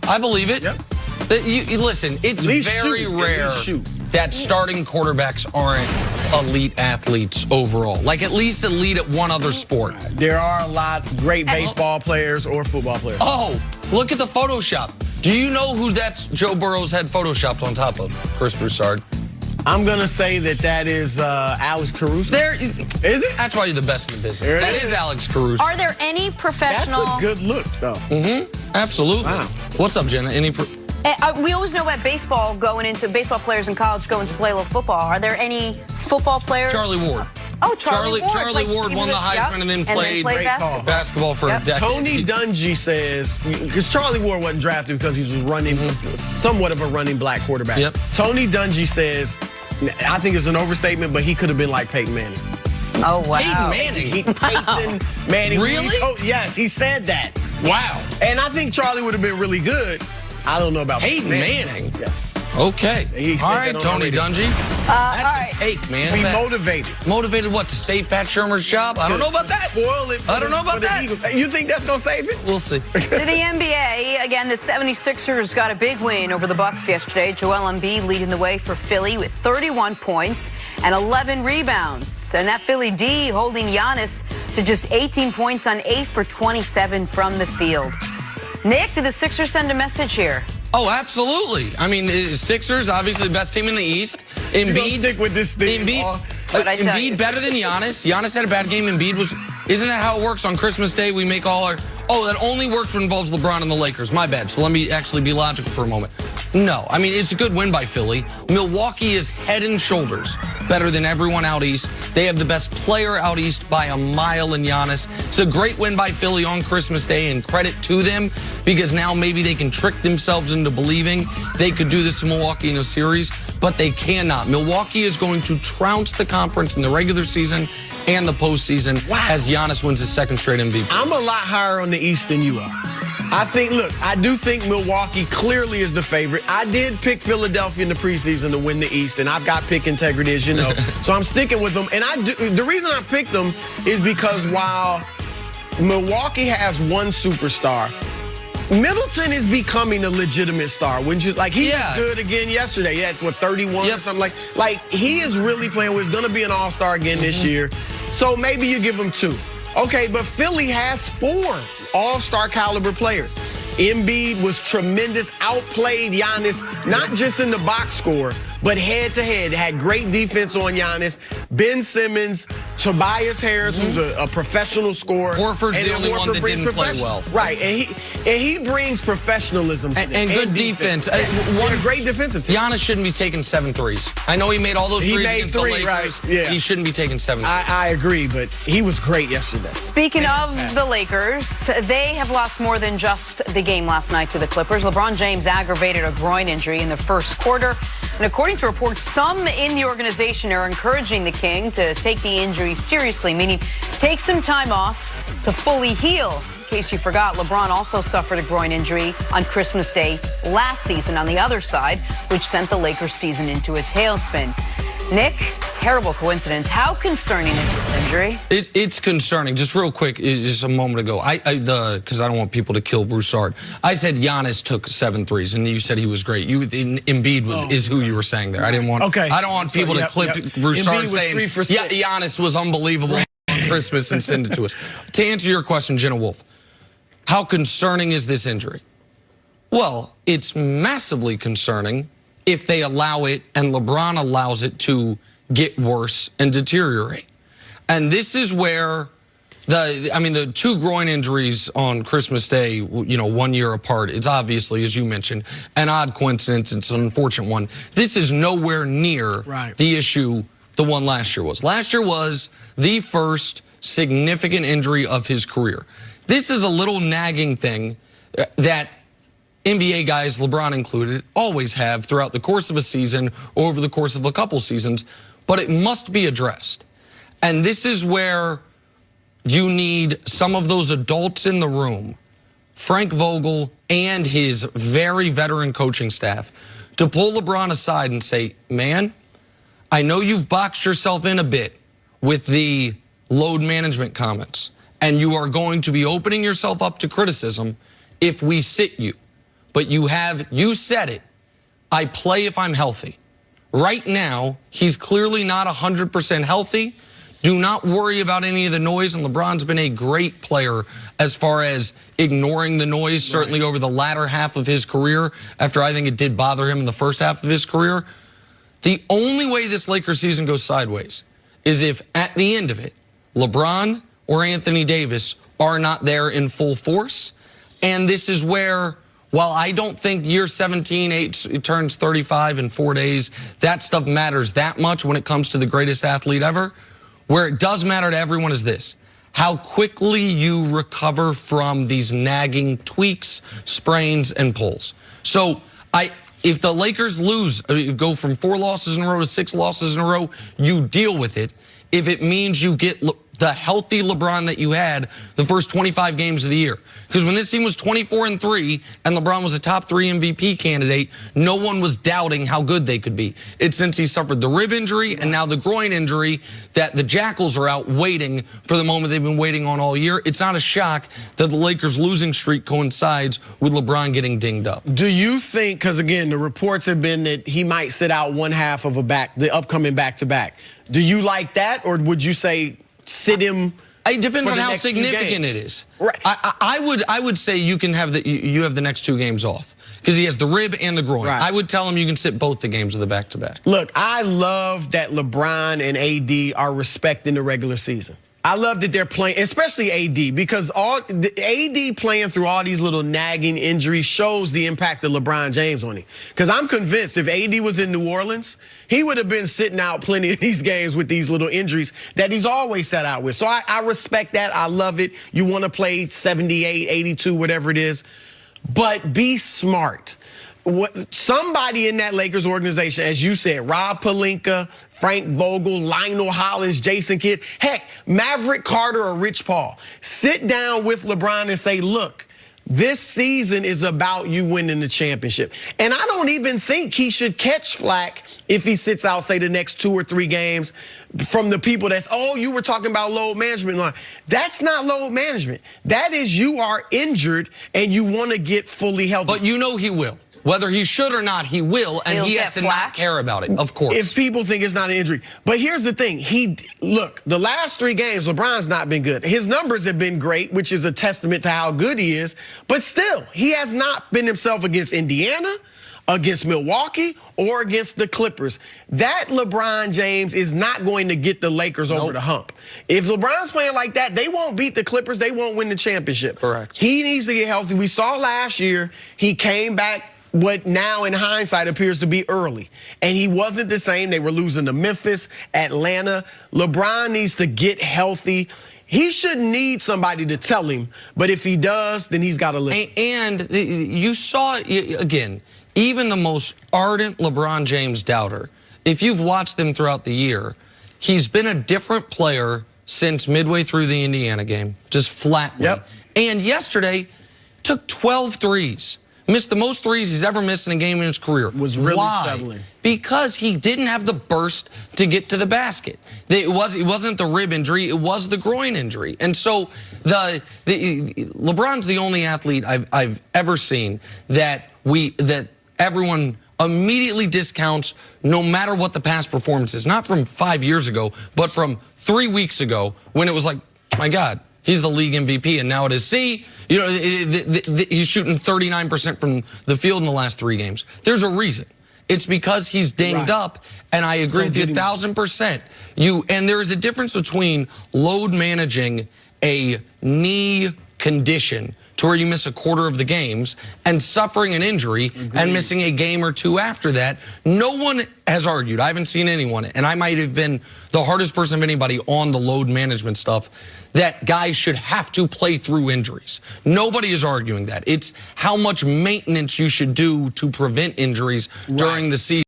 I believe it. Yep. Listen, it's very rare that starting quarterbacks aren't elite athletes overall. Like, at least elite at one other sport. There are a lot of great baseball players or football players. Oh, look at the Photoshop. Do you know who that's Joe Burrow's head photoshopped on top of? Chris Broussard. I'm going to say that is Alex Caruso. Is it? That's why you're the best in the business. That is Alex Caruso. Are there any professional... That's a good look, though. Absolutely. Wow. What's up, Jenna? We always know about baseball players in college going to play a little football. Are there any football players? Charlie Ward. Oh, Charlie Ward. Charlie Ward won the Heisman and then played basketball for a decade. Tony Dungy says, because Charlie Ward wasn't drafted because he was running, somewhat of a running black quarterback. Yep. Tony Dungy says, I think it's an overstatement, but he could have been like Peyton Manning. Oh, wow. Peyton Manning? Really? Oh, yes, he said that. Wow. And I think Charlie would have been really good. I don't know about Peyton Manning. Yes. Okay. All right, Tony Dungy. That's a take, man. Be motivated. Motivated what? To save Pat Shermer's job? I don't know about that. Spoil it. I don't know about that. You think that's going to save it? We'll see. To the NBA, again, the 76ers got a big win over the Bucks yesterday. Joel Embiid leading the way for Philly with 31 points and 11 rebounds. And that Philly D holding Giannis to just 18 points on 8 for 27 from the field. Nick, did the Sixers send a message here? Oh, absolutely. I mean, Sixers, obviously the best team in the East. Embiid, stick with this thing. Embiid better than Giannis. Giannis had a bad game. Embiid was. Isn't that how it works on Christmas Day? We make all our. Oh, that only works when it involves LeBron and the Lakers. My bad. So let me actually be logical for a moment. No, I mean, it's a good win by Philly. Milwaukee is head and shoulders better than everyone out east. They have the best player out east by a mile in Giannis. It's a great win by Philly on Christmas Day, and credit to them, because now maybe they can trick themselves into believing they could do this to Milwaukee in a series, but they cannot. Milwaukee is going to trounce the conference in the regular season and the postseason as Giannis wins his second straight MVP. I'm a lot higher on the East than you are. I do think Milwaukee clearly is the favorite. I did pick Philadelphia in the preseason to win the East, and I've got pick integrity, as you know. So I'm sticking with them. And the reason I picked them is because while Milwaukee has one superstar, Middleton is becoming a legitimate star. Wouldn't you? Like, he was good again yesterday. He had, 31 or something like he is really playing well. He's going to be an all-star again this year. So maybe you give him 2. Okay, but Philly has 4 all-star caliber players. Embiid was tremendous, outplayed Giannis, not just in the box score, but head-to-head. Had great defense on Giannis. Ben Simmons, Tobias Harris, who's a professional scorer. Horford's the only one that didn't play well. Right, and he brings professionalism to and good defense. One great defensive team. Giannis shouldn't be taking 7 threes. I know he made all those threes against the Lakers. Right? Yeah. He shouldn't be taking 7 threes. I agree, but he was great yesterday. Speaking of the Lakers, they have lost more than just the game last night to the Clippers. LeBron James aggravated a groin injury in the first quarter. And according to reports, some in the organization are encouraging the King to take the injury seriously, meaning take some time off to fully heal. In case you forgot, LeBron also suffered a groin injury on Christmas Day last season on the other side, which sent the Lakers season into a tailspin. Nick, terrible coincidence. How concerning is this injury? It's concerning. Just real quick, just a moment ago, because I don't want people to kill Broussard. I said Giannis took 7 threes, and you said he was great. Embiid is who you were saying there. I didn't want. Okay. I don't want people to clip Broussard saying, yeah, Giannis was unbelievable on Christmas and send it to us. To answer your question, Jenna Wolf, how concerning is this injury? Well, it's massively concerning if they allow it and LeBron allows it to get worse and deteriorate. And this is where the 2 groin injuries on Christmas Day, 1 year apart, it's obviously, as you mentioned, an odd coincidence. It's an unfortunate one. This is nowhere near the issue the one last year was. Last year was the first significant injury of his career. This is a little nagging thing that NBA guys, LeBron included, always have throughout the course of a season or over the course of a couple seasons, but it must be addressed. And this is where you need some of those adults in the room, Frank Vogel and his very veteran coaching staff, to pull LeBron aside and say, man, I know you've boxed yourself in a bit with the load management comments, and you are going to be opening yourself up to criticism if we sit you. But you said it. I play if I'm healthy. Right now, he's clearly not 100% healthy. Do not worry about any of the noise, and LeBron's been a great player as far as ignoring the noise, certainly over the latter half of his career, after I think it did bother him in the first half of his career. The only way this Lakers season goes sideways is if, at the end of it, LeBron or Anthony Davis are not there in full force. And this is where, while I don't think year 17, it turns 35 in 4 days, that stuff matters that much when it comes to the greatest athlete ever. Where it does matter to everyone is this: how quickly you recover from these nagging tweaks, sprains, and pulls. So if the Lakers lose, go from 4 losses in a row to 6 losses in a row, you deal with it. If it means you get the healthy LeBron that you had the first 25 games of the year. Because when this team was 24-3 and LeBron was a top 3 MVP candidate, no one was doubting how good they could be. It's since he suffered the rib injury and now the groin injury that the Jackals are out waiting for the moment they've been waiting on all year. It's not a shock that the Lakers' losing streak coincides with LeBron getting dinged up. Do you think, because again, the reports have been that he might sit out one half of the upcoming back-to-back. Do you like that, or would you say sit him? It depends on how significant it is. Right. I would say you can have you have the next 2 games off because he has the rib and the groin. Right. I would tell him you can sit both the games of the back-to-back. Look, I love that LeBron and AD are respecting the regular season. I love that they're playing, especially AD, because AD playing through all these little nagging injuries shows the impact of LeBron James on him. Because I'm convinced if AD was in New Orleans, he would have been sitting out plenty of these games with these little injuries that he's always sat out with. So I respect that. I love it. You want to play 78, 82, whatever it is. But be smart. Somebody in that Lakers organization, as you said, Rob Pelinka, Frank Vogel, Lionel Hollins, Jason Kidd, heck, Maverick Carter or Rich Paul, sit down with LeBron and say, look, this season is about you winning the championship. And I don't even think he should catch flack if he sits out, say, the next 2 or 3 games from the people that's, oh, you were talking about load management. That's not load management. That is you are injured and you want to get fully healthy. But you know he will. Whether he should or not, he will, and he has to not care about it, of course. If people think it's not an injury. But here's the thing. Look, the last 3 games, LeBron's not been good. His numbers have been great, which is a testament to how good he is. But still, he has not been himself against Indiana, against Milwaukee, or against the Clippers. That LeBron James is not going to get the Lakers over the hump. If LeBron's playing like that, they won't beat the Clippers. They won't win the championship. Correct. He needs to get healthy. We saw last year, he came back what now in hindsight appears to be early. And he wasn't the same. They were losing to Memphis, Atlanta. LeBron needs to get healthy. He shouldn't need somebody to tell him, but if he does, then he's got to listen. And you saw, again, even the most ardent LeBron James doubter, if you've watched them throughout the year, he's been a different player since midway through the Indiana game, just flatly. Yep. And yesterday, took 12 threes. Missed the most threes he's ever missed in a game in his career. Was really Why? settling. Because he didn't have the burst to get to the basket. It wasn't the rib injury, it was the groin injury. And so LeBron's the only athlete I've ever seen that everyone immediately discounts no matter what the past performance is. Not from 5 years ago, but from 3 weeks ago when it was like, my God, he's the league MVP, and now it is. See, you know, he's shooting 39% from the field in the last 3 games. There's a reason. It's because he's dinged up, and I agree with you 1,000%. And there is a difference between load managing a knee condition to where you miss a quarter of the games and suffering an injury and missing a game or 2 after that. No one has argued. I haven't seen anyone, and I might have been the hardest person of anybody on the load management stuff, that guys should have to play through injuries. Nobody is arguing that. It's how much maintenance you should do to prevent injuries during the season.